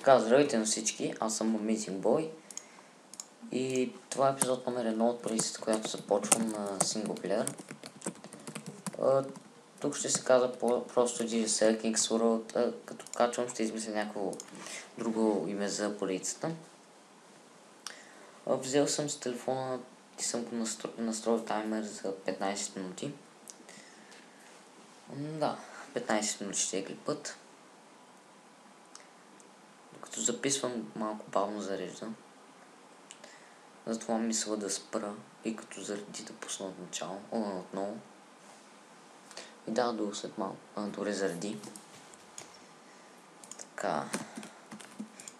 Така, здравейте на всички, аз съм Amazing Boy и това е епизод номер 1 от поредицата, която започвам на синглплеер. Тук ще се казва просто GSR Kings World, като качвам ще измисля някакво друго име за поредицата. Взел съм с телефона и съм го настроил таймер за 15 минути. Да, 15 минути ще е клипът. Като записвам, малко бавно зарежда. Затова мисля да спра и като заради да пусна от начало, отново. И да, до след малко, дори заради. Така.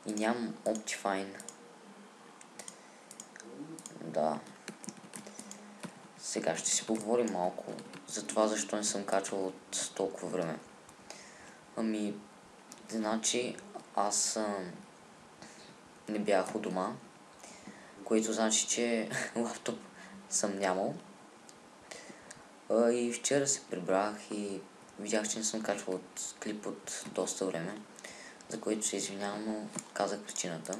И нямам Optifine. Да. Сега ще си поговорим малко за това, защо не съм качвал от толкова време. Значи, аз не бях у дома, което значи, че лаптоп съм нямал. И вчера се прибрах и видях, че не съм качвал клип от доста време, за което се извинявам, но казах причината.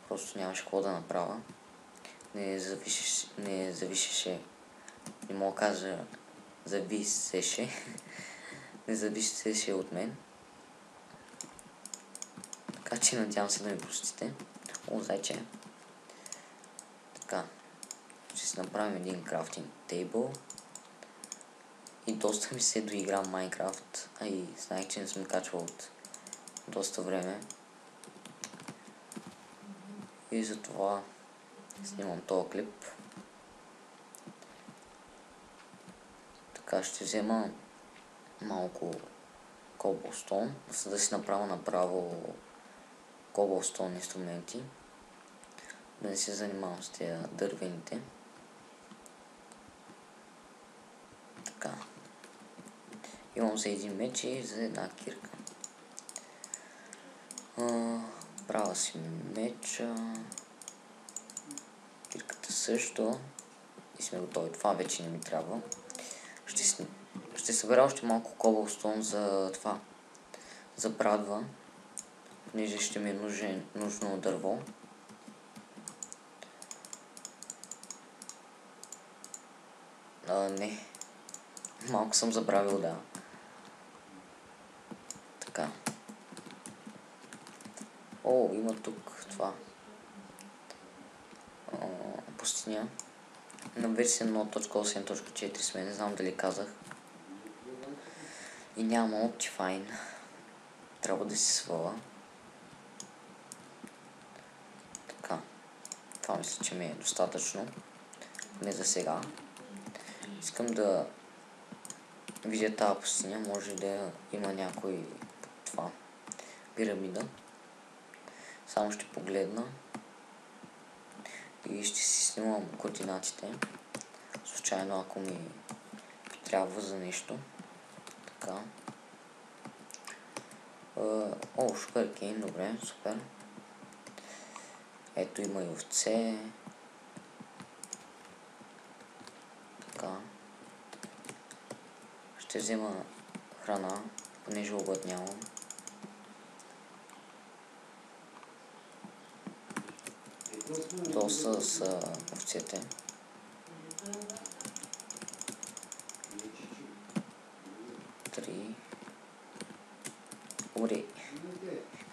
Просто нямаше какво да направя. Не зависеше, не мога да кажа, не зависеше от мен. Така че надявам се да ми простите. Зайче. Така. Ще си направим един крафтинг тейбъл. И доста ми се доиграм Майнкрафт. И знаех, че не съм качвал от доста време. И затова снимам този клип. Така ще взема малко Cobblestone, за да си направя направо Cobblestone инструменти. Да не се занимавам с тези дървените. Така. Имам за един меч и за една кирка. Правя си меча. Кирката също. И сме готови. Това вече не ми трябва. Ще събера още малко Cobblestone за това. За брадва. Понеже ще ми е нужно дърво. Не. Малко съм забравил, да. Така. Има тук това. Пустиня. На версия 1.8.4 сме, не знам дали казах. И няма Optifine. Трябва да си сваля. Така. Това мисля, че ми е достатъчно. Не за сега. Искам да видя тази пустиня. Може да има някой това пирамида. Само ще погледна. И ще си снимам координатите. Случайно, ако ми трябва за нещо. Така. Sugarcane, добре, супер. Ето има и овце. Така. Ще взема храна, понеже обладнявам. Доста са овцете.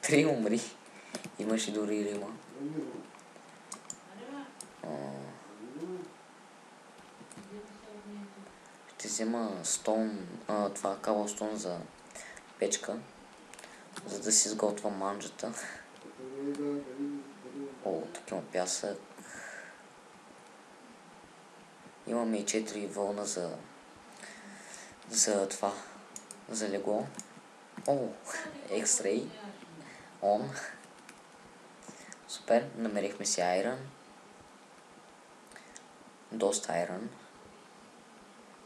Три умри. Имаше дори рима. Ще взема това Cobblestone за печка, за да си изготвя манджата. Тук има пясък. Имаме и 4 вълна за това, за легло. X-Ray. Супер, намерихме си Iron. Доста Iron.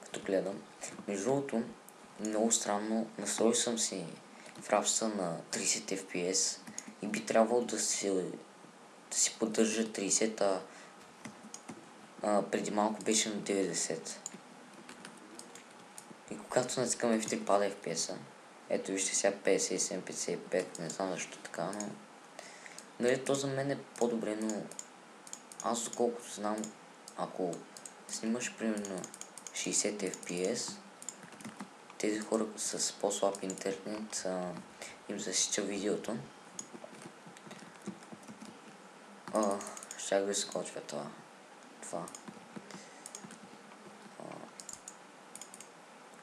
Като гледам. Между другото, много странно, настроил съм си фрапса на 30 FPS и би трябвало да си поддържа 30, преди малко беше на 90. И когато натискам F3 пада FPS-а. Ето вижте сега 57-55, не знам защо така, но... Нали, то за мен е по-добре, но... Аз доколкото знам, ако снимаш примерно 60 FPS, тези хора с по-слаб интернет им засича видеото. Ще го изкочва това.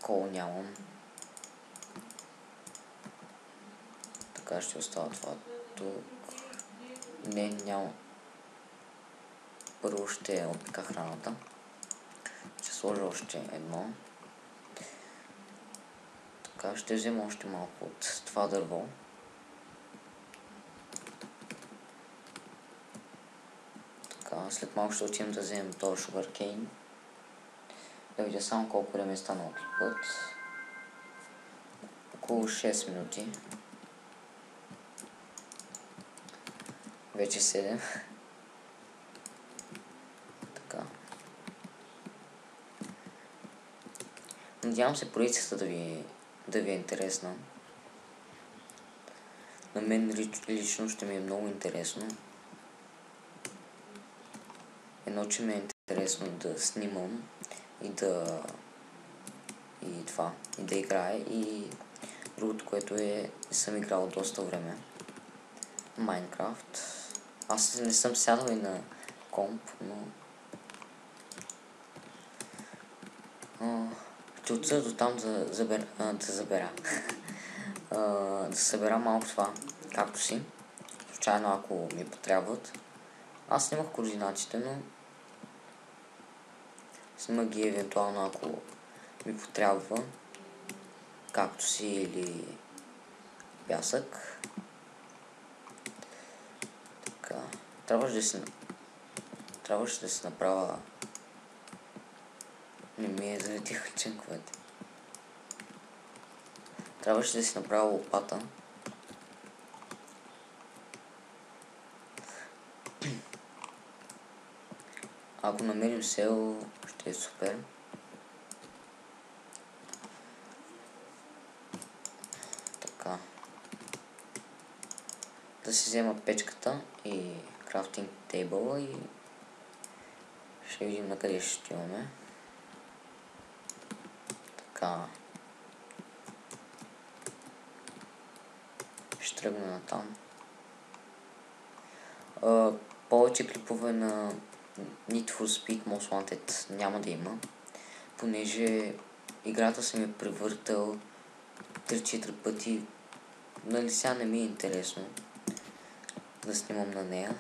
Кол нямам. Така ще остава това тук. Не, нямам. Първо ще опика храната. Ще сложа още едно. Така, ще взема още малко от това дърво. Така, след малко ще отидем да вземем този sugarcane. Да видя само колко време е станало клипът. Около 6 минути. Вече 7. Така. Надявам се проекцията да ви е интересна. На мен лично ще ми е много интересно. Едно, че ми е интересно да снимам и да играя, и другото, което е, съм играл доста време. Майнкрафт. Аз не съм сядал и на комп, но... ще отида до там да събера малко това, както си. Случайно, ако ми потребват. Аз снимах координатите, но снимах ги евентуално, ако ми потребва, както си или пясък. Така, трябваше да се направя... Не ми е залетиха ченковете. Трябваше да си направя лопата. Ако намерим село, ще е супер. Така. Да си взема печката и крафтинг тейбъла и ще видим на къде ще отиваме. Така. Ще тръгна на там. Повече клипове на Need for Speed Most Wanted няма да има, понеже играта съм я превъртал 3-4 пъти. Нали сега не ми е интересно да снимам на нея.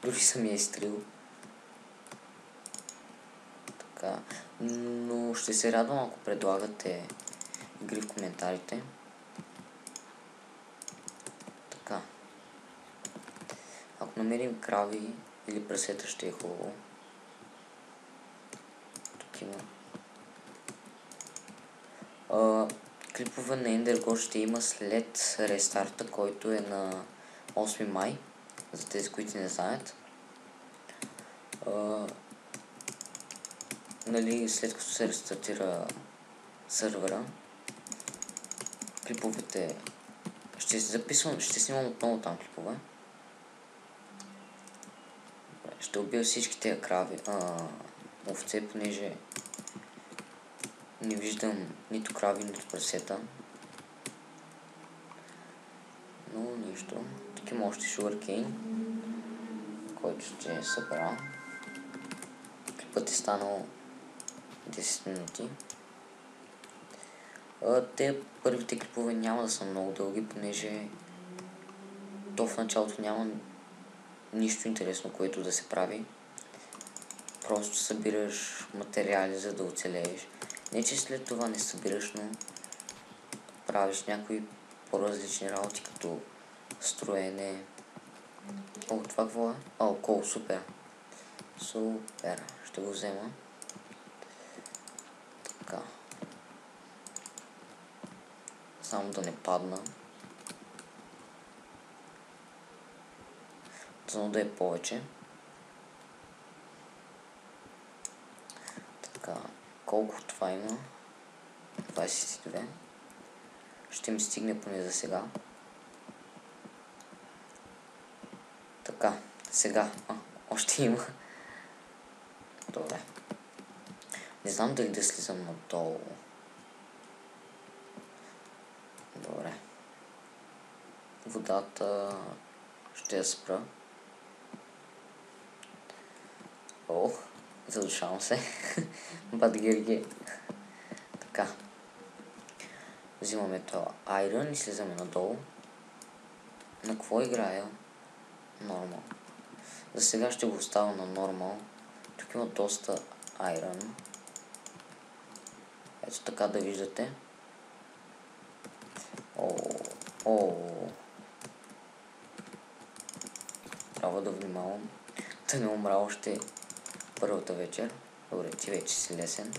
Дори съм я изтрил. Така. Но ще се радвам, ако предлагате игри в коментарите. Така. Ако намерим крави или прасета, ще е хубаво. Тук има. Клипове на EnderGod ще има след рестарта, който е на 8 май, за тези, които не знаят. Нали, след като се рестартира сървъра, клиповете ще снимам отново там клипове. Ще убия всички тези крави, овце, понеже не виждам нито крави, нито прасета. Но нищо. Тук има още sugarcane, който ще събера. Клипът е станал 10 минути. Те първите клипове няма да са много дълги, понеже то в началото няма нищо интересно, което да се прави. Просто събираш материали, за да оцелееш. Не, че след това не събираш, но правиш някои по-различни работи, като строене. О, това какво е? Кол, супер. Супер. Ще го взема. Така. Само да не падна. Дано да е повече. Така. Колко това има? 22. Ще ми стигне поне за сега. Така, сега. Още има. Добре. Не знам дали да слизам надолу. Добре. Водата ще я спра. Задушавам се. Бадгерге. Така. Взимаме това Iron и слизаме надолу. На какво играя? Нормал. За сега ще го оставя на нормал. Тук има доста Iron. Ето така да виждате. Трябва да внимавам. Да не умра още първата вечер. Добре, ти вече си лесен.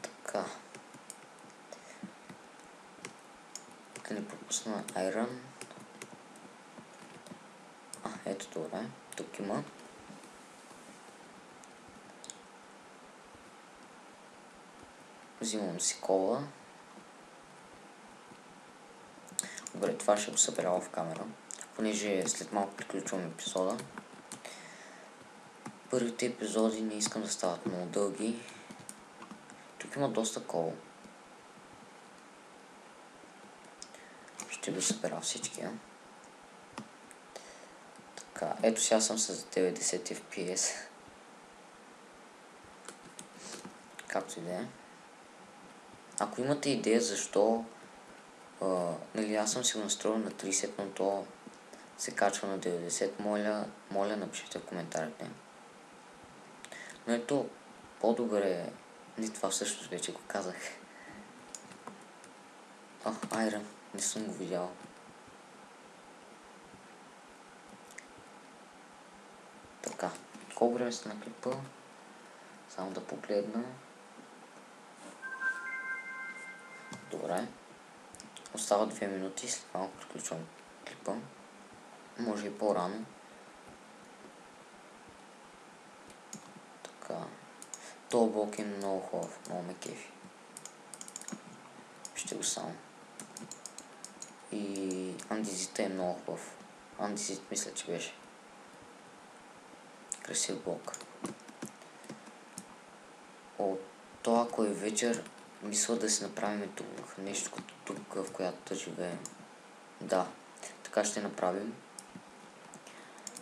Така. Да не пропусна Iron. Ето добре. Тук има. Взимам си кола. Добре, това ще го събера в камера. Понеже след малко приключвам епизода. Първите епизоди не искам да стават много дълги. Тук има доста кол. Ще го събера всички. Така, ето сега съм с 90 FPS. Както и да е. Ако имате идея защо нали, аз съм си го настроил на 30, но то се качва на 90, моля напишете в коментарите. Но ето, по-добре, не това всъщност вече го казах. Iron, не съм го видял. Така, колко време сте на клипа? Само да погледна. Добре. Остава 2 минути, след малко приключвам клипа. Може и по-рано. Така. Това блок е много хубав, много ме кефи. Ще го само. И андезита е много хубав. Андезит мисля, че беше. Красив блок. Това, ако е вечер, мисля да си направим тук нещо като тук, в която да живеем. Да, така ще направим.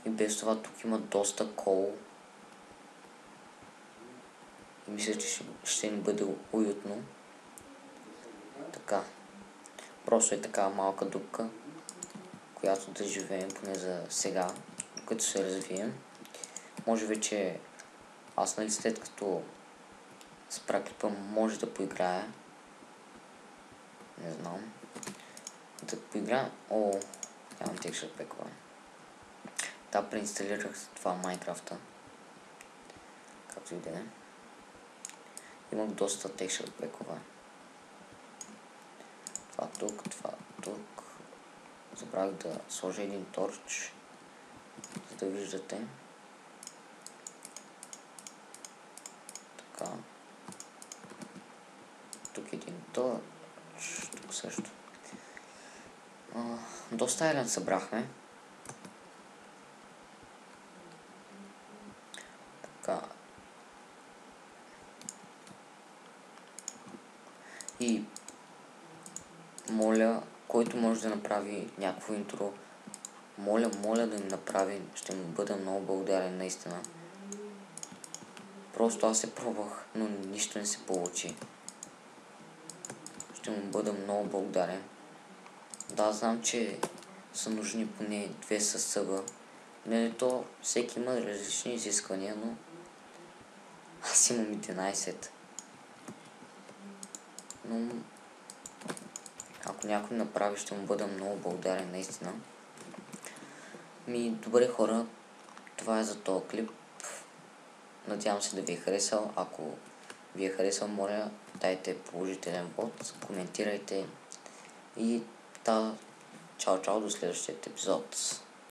И без това тук има доста кол. И мисля, че ще ни бъде уютно. Така. Просто е така малка дупка, която да живеем поне за сега, докато се развием. Може вече аз, нали, след като спра клипа, може да поиграя. Не знам. Да поиграя. Нямам texture pack-ове. Да, преинсталирах това Майнкрафта. Както и да е. Имах доста texture pack-ове. Това тук. Забравих да сложа един торч, за да виждате. Така. Тук един торч, тук също. Доста Iron събрахме. Така. И моля, който може да направи някакво интро, моля да ми направи, ще му бъда много благодарен наистина. Просто аз се пробвах, но нищо не се получи. Ще му бъда много благодарен. Да, знам, че са нужни поне 2 съсъба. Не, то всеки има различни изисквания, но аз имам 11. Но ако някой направи, ще му бъда много благодарен наистина. Добре хора, това е за този клип. Надявам се да ви е харесал. Ако ви е харесал, моля, дайте положителен вод, коментирайте и чао до следващия епизод.